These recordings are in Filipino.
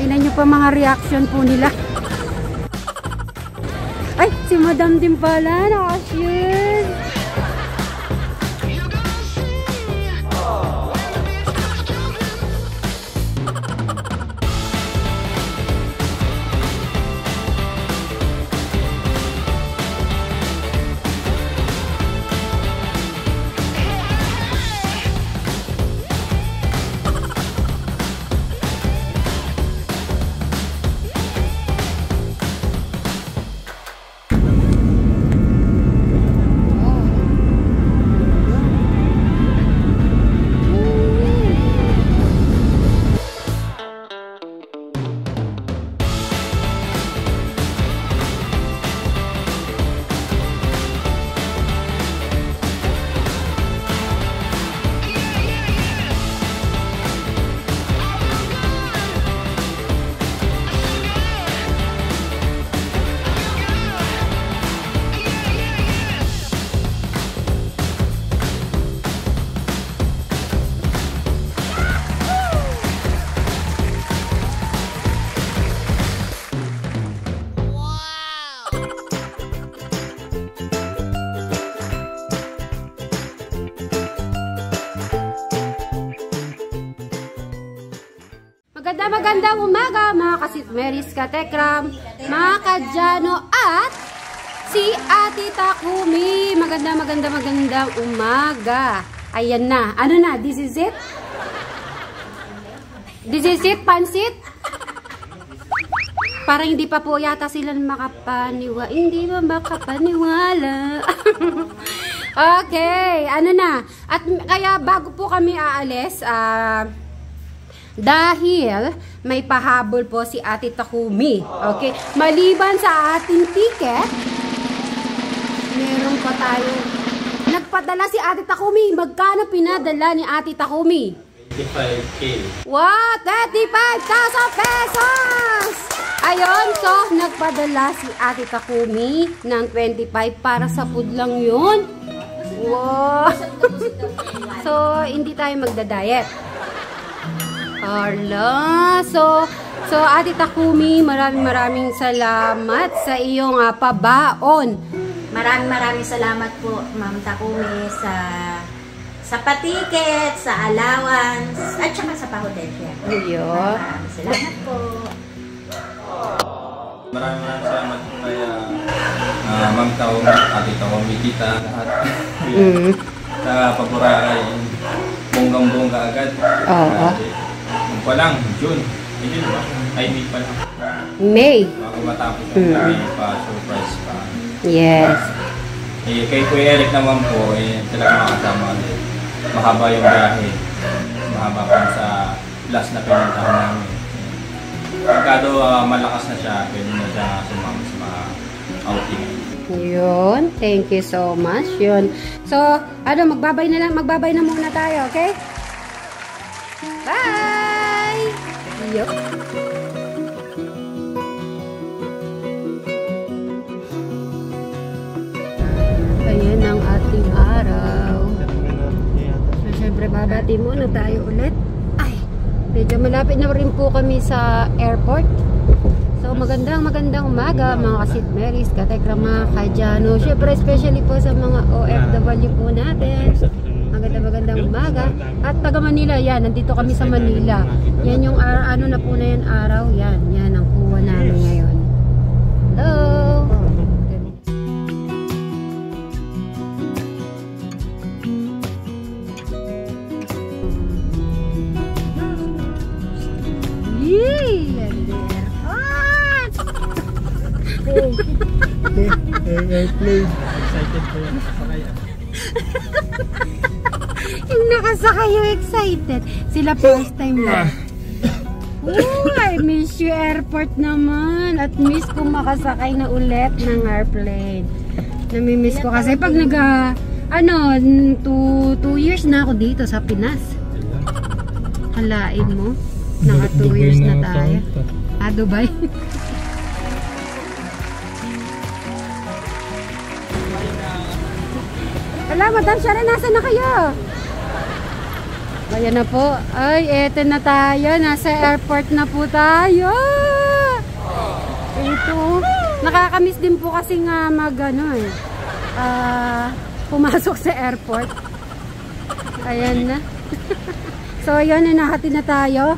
Tingnan nyo pa mga reaction po nila. Ay, si Madam din pala. Nakashoot. Magandang umaga mga kasitmeris, katekram, mga kadyano at si Ate Takumi. Magandang umaga. Ayan na. Ano na? This is it? This is it? Pansit? Parang hindi pa po yata sila makapaniwala. Hindi ba makapaniwala? Okay. Ano na? At kaya bago po kami aalis, dahil may pahabol po si Ate Takumi. Okay? Maliban sa ating ticket, meron pa tayo. Nagpadala si Ate Takumi. Magkano pinadala ni Ate Takumi? 25K. Wow! 35,000 pesos! Ayun, so nagpadala si Ate Takumi ng 25 para sa food lang yun. Wow! So, hindi tayo magda-diet. Arla. So Ate Takumi, maraming salamat sa iyong pabaon. Maraming salamat po, Ma'am Takumi, sa patiket, sa allowance, at saka sa pahotel siya. Maraming salamat po. Maraming salamat po kay Ma'am Takumi, Ate Takumi, kita lahat. Sa pagburakay, bonggang-bongga agad. Oo. Pa lang, June. June ba? Ay, May pa lang. May. Bago matapos ang May pa, surprise pa. Yes. Eh, kay Kuya Eric naman po, talaga makasama ulit. Mahaba yung biyahe. Mahaba pa sa last na pinuntahan namin. Pagkado malakas na siya, pwede na siya sumama sa mga outing. Yun. Thank you so much. Yun. So, magbabay na muna tayo, okay? Bye! Yup. Ayan ang ating araw. So, syempre, babati muna tayo ulit. Ay, medyo malapit na rin po kami sa airport. So, magandang umaga, mga kasitmeris, katekram, mga kadyano. Syempre, especially po sa mga OFW po natin. Magandang umaga. At taga Manila, yan. Nandito kami sa Manila. Yan yung ano na po na yan araw. Yan ang kuha namin ngayon. Hello! Yee! Airplane. Excited po yan. Yung nakasakay yung excited. Sila first time lang. I miss you airport naman. At miss ko makasakay na ulit ng airplane. Namimiss ko kasi pag 2 years na ako dito sa Pinas. Halain mo. Naka 2 years na tayo. Dubai. Wala, Madam Sharon, nasa na kayo? Ayan na po. Ay, eto na tayo. Nasa airport na po tayo. Ito. Nakakamiss din po kasi nga pumasok sa airport. Ayan na. So, ayan, nahatid na tayo.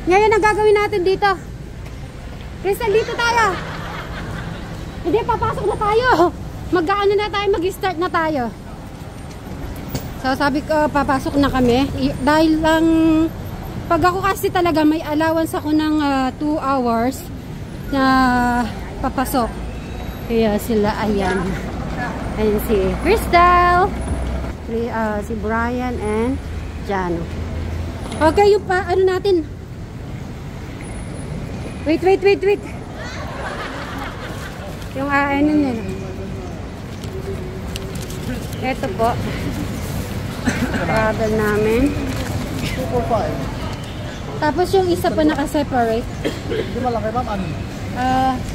Ngayon, ang gagawin natin dito. Crystal, dito tayo. Hindi, papasok na tayo. Mag-ano na tayo, mag-start na tayo. So, sabi ko, papasok na kami. Dahil lang, pag ako kasi talaga, may allowance ako ng 2 hours na papasok. Kaya sila, ayan. Ayan si Crystal, si Brian, and Jano. Okay, yung ano natin. Wait. Yung ano nyo. Ito po. Travel namin. 245. Tapos yung isa pa naka-separate. Hindi malaki ma'am, ano?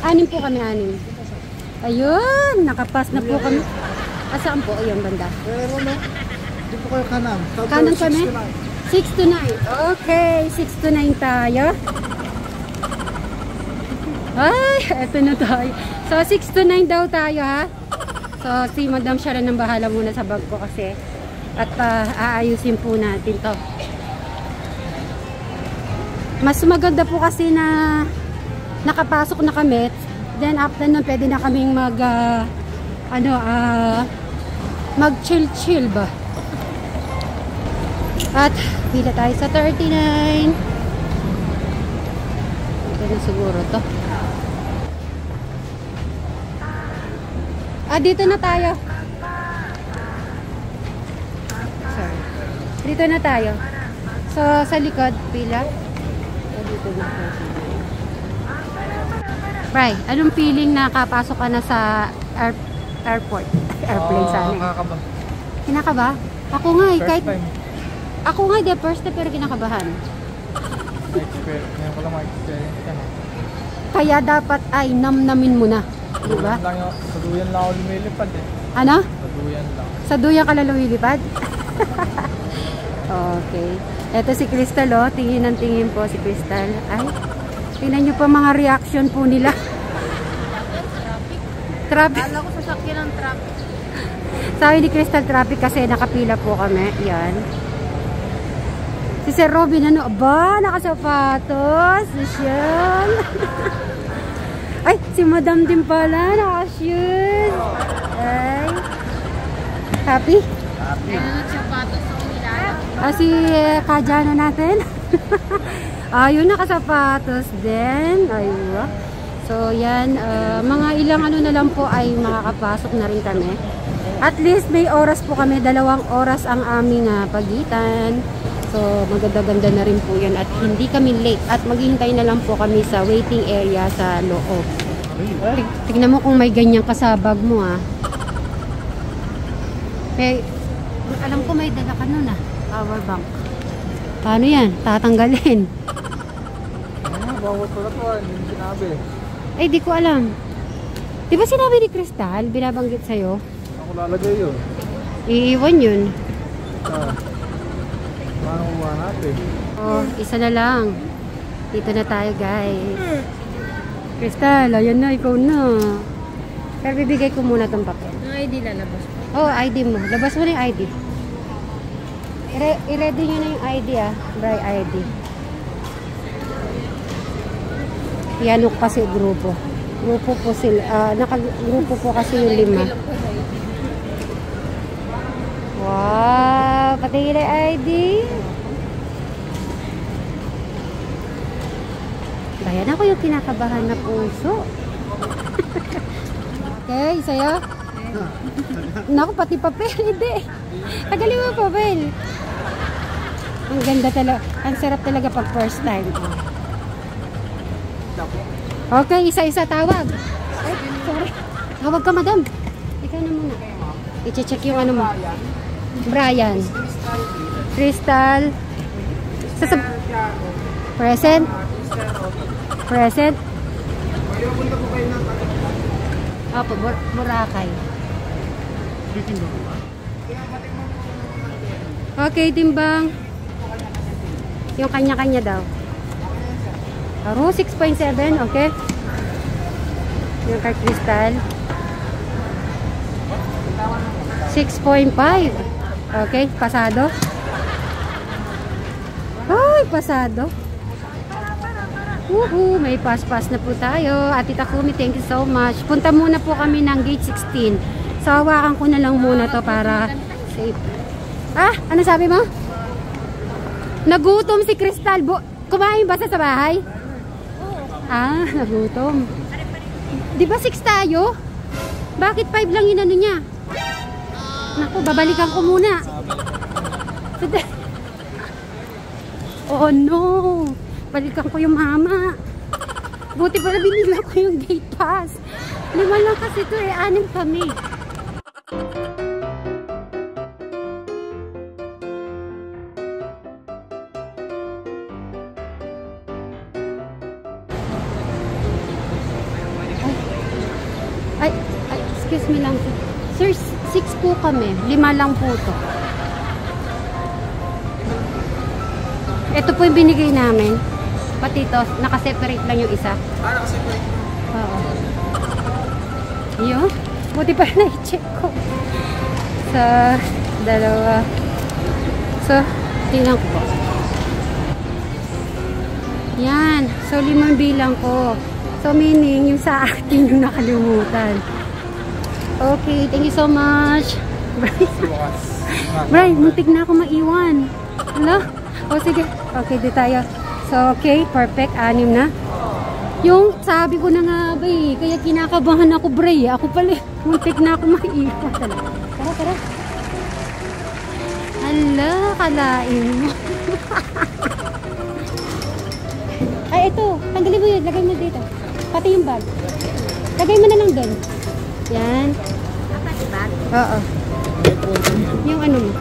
6 po kami, 6. Ayun, nakapas na po kami. Saan po? Ayun, banda. Pero no, hindi po kayo kanan. Kanan kami? 6 to 9. Okay, 6 to 9 tayo. Ay, eto na tayo. So, 6 to 9 daw tayo, ha? So, si Madam siya rin ang bahala muna sa bag ko kasi. At aayusin po natin to. Mas maganda po kasi na nakapasok na kami. Then, after nun, pwede na kaming mag-chill-chill ba? At, pila tayo sa 39. Ito na siguro to. Dito na tayo. Sorry. Dito na tayo. So, sa likod, pila. Dito na tayo. Right. Anong feeling na kapasok ka na sa airport? Airplane sana. Nakakaba. Kinakaba? Ako nga eh. First time. Ako nga the first time pero kinakabahan. Ngayon ko lang ma-experience ka na. Kaya dapat ay namnamin mo na. Diba? Sa duyan lang ako lumilipad eh. Ano? Sa duyan lang. Sa duyan ka lang lumilipad? Okay. Eto si Crystal, oh. Tingin ng tingin po si Crystal. Ay, tingnan nyo po mga reaction po nila. Traffic. Kala ko sasakyan ng traffic. Sabi ni Crystal, traffic kasi nakapila po kami. Yan. Si Sir Robin, ano? Aba, nakasapatos. Social. Ay, si Madam din pala. Naka-shoes. Ay. Happy? Ano nagsapatos ako nila? Si Kajana natin. Ayun, nakasapatos din. Ayun. So, yan. Mga ilang ano na lang po ay makakapasok na rin kami. At least may oras po kami. 2 oras ang aming pagitan. So, maganda-ganda na rin po yan. At hindi kami late. At maghihintay na lang po kami sa waiting area sa loob. Tignan mo kung may ganyan ka sa bag mo, ah. Eh, alam ko may dala ka nun, ah. Power bank. Paano yan? Tatanggalin. Bawat ko na po, hindi sinabi. Ay, di ko alam. Di ba sinabi ni Crystal, binabanggit sa'yo? Ako lalagay yun. Iiwan yun. Paano kuha natin? Oh, isa na lang. Dito na tayo, guys. Crystal, ayan na, ikaw na. Pero bibigay ko muna tong papel. Ang ID lalabas ko. Oh, ID mo. Labas mo na yung ID. I-ready nyo na yung ID, ah. Bry ID. Yan ko kasi grupo. Grupo po sila. Naka-grupo po kasi yung 5. Wow! Patingin na ID. Bayan ako yung kinakabahan na puso. Okay, sa'yo? Naku, pati papel. Hindi. Tagalin mo papel. Ang ganda talaga. Ang sarap talaga pag first time. Okay, isa-isa tawag. Ay, sorry. Tawag ka, madam. Ikaw na muna. I-check yung ano mo. Brian. Crystal. Present. Present. Opo, Boracay. Okay, timbang. Yung kanya-kanya daw. Aro, 6.7, okay. Yung kay Crystal. 6.5. Okay, pasado. Ay, pasado. May pass-pass na po tayo. Ate Takumi, thank you so much. Punta muna po kami ng gate 16. So, hawakan ko na lang muna to para safe. Ah, ano sabi mo? Nagutom si Crystal. Kumain ba sa bahay? Ah, nagutom. Di ba 6 tayo? Bakit 5 lang yun ano niya? Naku, babalikan ko muna. Oh no. Balikan ko yung mama. Buti pala binila ko yung gate pass. 5 lang kasi ito eh. 6 kami. Ay, excuse me lang. Sir, 6 po kami. 5 lang po to. Ito po yung binigay namin. Pati ito, nakaseparate lang yung isa. Ah, nakaseparate? Oo. Yun. Buti pa na-check ko. Sa dalawa. So, tingnan ko po. Yan. So, 5 bilang ko. So, meaning, yung sa akin yung nakalimutan. Okay, thank you so much. Brian, muntik na ako maiwan. Hello? O, sige. Okay, di tayo. So, okay, perfect. 6 na. Yung sabi ko na nga ba eh, kaya kinakabahan ako, Bray. Ako pala, muntik na ako maiwan. Tara, tara. Hala, kalain mo. Ay, ito. Tanggalin mo yun. Lagay mo dito. Pati yung bag. Lagay mo na lang doon. Yan. Pati bag? Oo. Yung ano mo.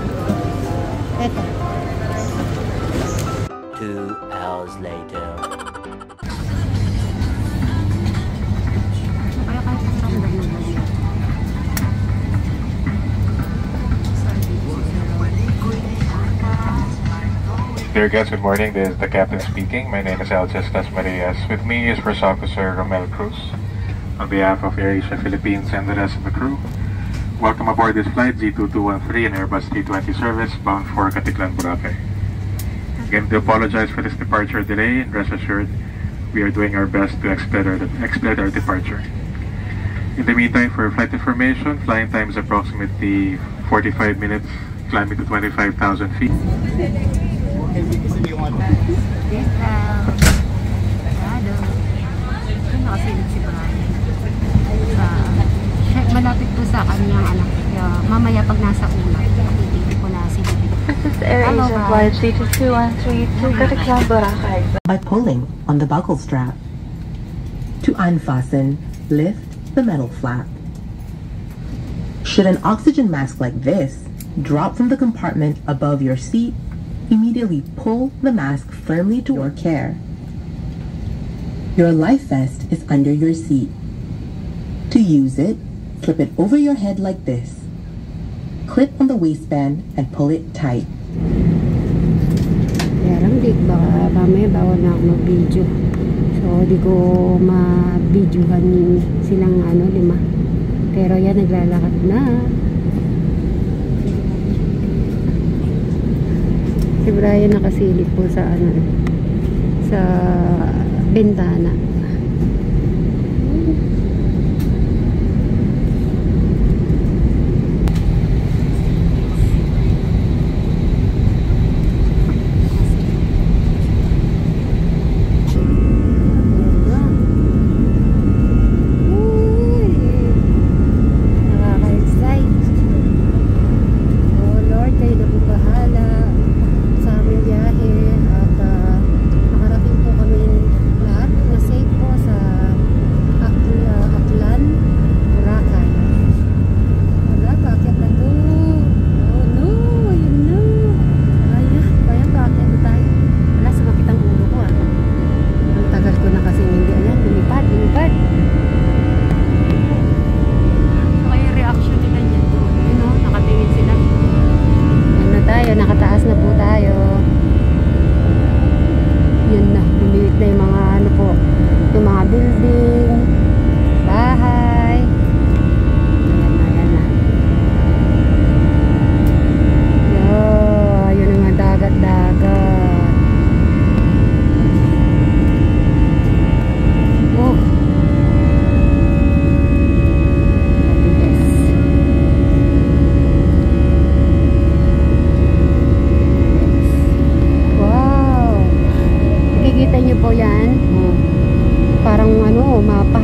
Ito. 2 hours later. Dear guests, good morning. This is the captain speaking. My name is Alces Tasmarias. With me is First Officer Romel Cruz. On behalf of AirAsia Philippines and the rest of the crew, welcome aboard this flight Z2213 and Airbus A320 service bound for Caticlan, Boracay. Again, to apologize for this departure delay, and rest assured, we are doing our best to expedite our departure. In the meantime, for flight information, flying time is approximately 45 minutes, climbing to 25,000 feet. Malapit po sa kanyang anak. Mamaya pag nasa una, hindi ko na sila. This is AirAsia Flight Z2213 to Caticlan, Boracay. By pulling on the buckle strap. To unfasten, lift the metal flap. Should an oxygen mask like this drop from the compartment above your seat, immediately pull the mask firmly to your care. Your life vest is under your seat. To use it, slip it over your head like this. Clip on the waistband and pull it tight. Kaya lang, baka mamaya bawal na ako mag-video. So, di ko ma-videohan silang 5. Pero yan, naglalakad na. Si Brian nakasilip po sa sa bintana. Safe na yung mga ano po, yung mga building, bahay. Ayan na. Yun ang mga dagat-dagat. Oh. Nakikita niyo po yan? Parang ano, mapa.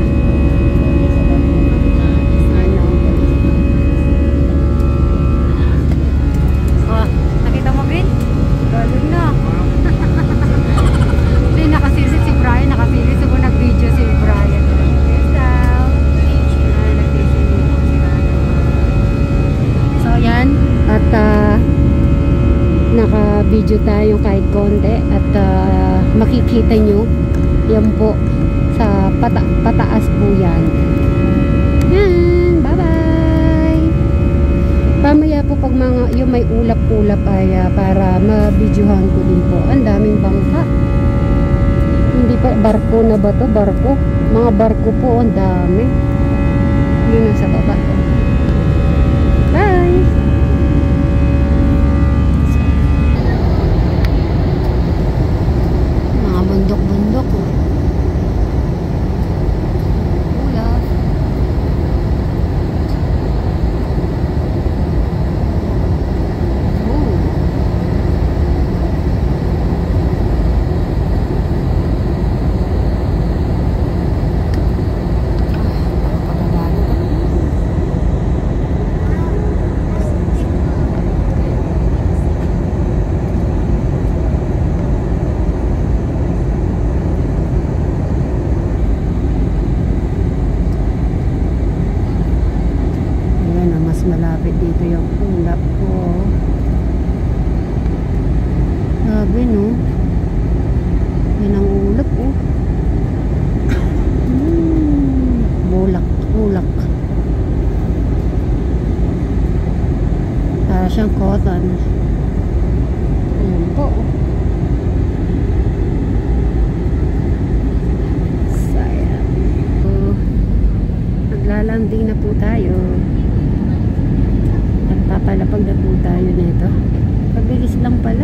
Ano? Oh, nakita mo, Ben? Galing na. Hindi, nakasisit si Brian. Nakasisit. So, kung nag-video si Brian. So, yan. At, naka-video tayo kahit konti. At, makikita nyo yan po sa pataas po yan. Bye bye. Pamaya po pag mga yung may ulap-ulap ay para ma-videohan ko din po. Ang daming bangka, hindi pa barko na ba to? Barko, mga barko po ang dami. Yun ang sa baba. Bye. Bundok-bundok. Ulap. Malapit dito yung ulap ko. Sabi no, yan ang ulap ko. Bulak. Para siyang cotton. Ayan po. Sayang. So, naglalanding na po tayo. Papalapag na po tayo nito. Pabilis lang pala.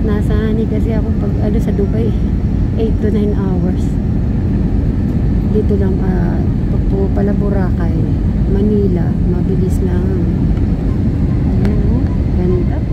Nasanay kasi ako pag ano sa Dubai 8 to 9 hours. Dito lang pag po pala Boracay, Manila, mabilis lang. Ayan o, ganda.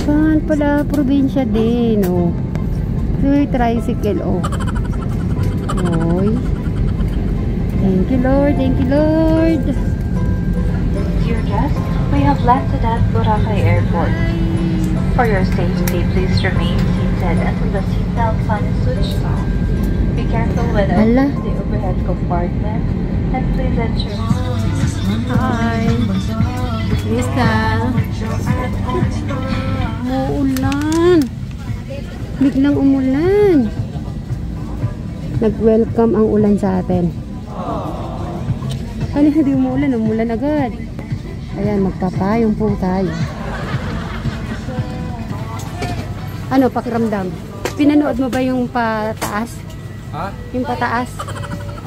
Saan pala probinsya din, oh. May tricycle, oh. Oy. Thank you, Lord. Thank you, Lord. Dear guests, we have landed at Boracay Airport. For your safety, please remain seated until the seatbelt sign is switched on. Be careful when opening the overhead compartment and please ensure. Hi. Krista. Umuulan. Biglang umulan. Nag-welcome ang ulan sa atin. Ano hindi umuulan? Umulan agad. Ayan, magpapayong po tayo. Ano, pakiramdam? Pinanood mo ba yung pataas? Ha? Yung pataas?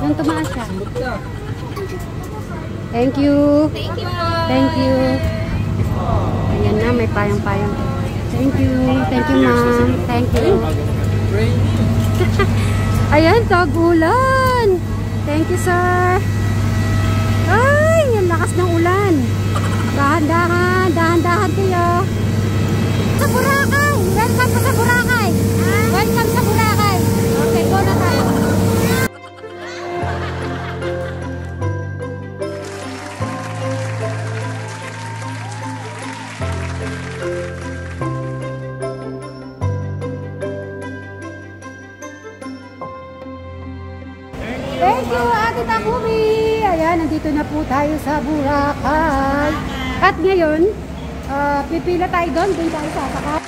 Yung tumaas siya? Sumot ka. Thank you. Thank you. Ayan na, may payang-payang. Thank you. Thank you, ma'am. Thank you. Ayan, tag-ulan. Thank you, sir. Ay, ang lakas ng ulan. Dahan-dahan, dahan-dahan kayo. Sa Boracay. Welcome sa Boracay. Welcome sa Boracay. Okay, go na tayo. Thank you, Ate Takumi. Ayan, nandito na po tayo sa Boracay. At ngayon, pipila tayo doon tayo sasakay.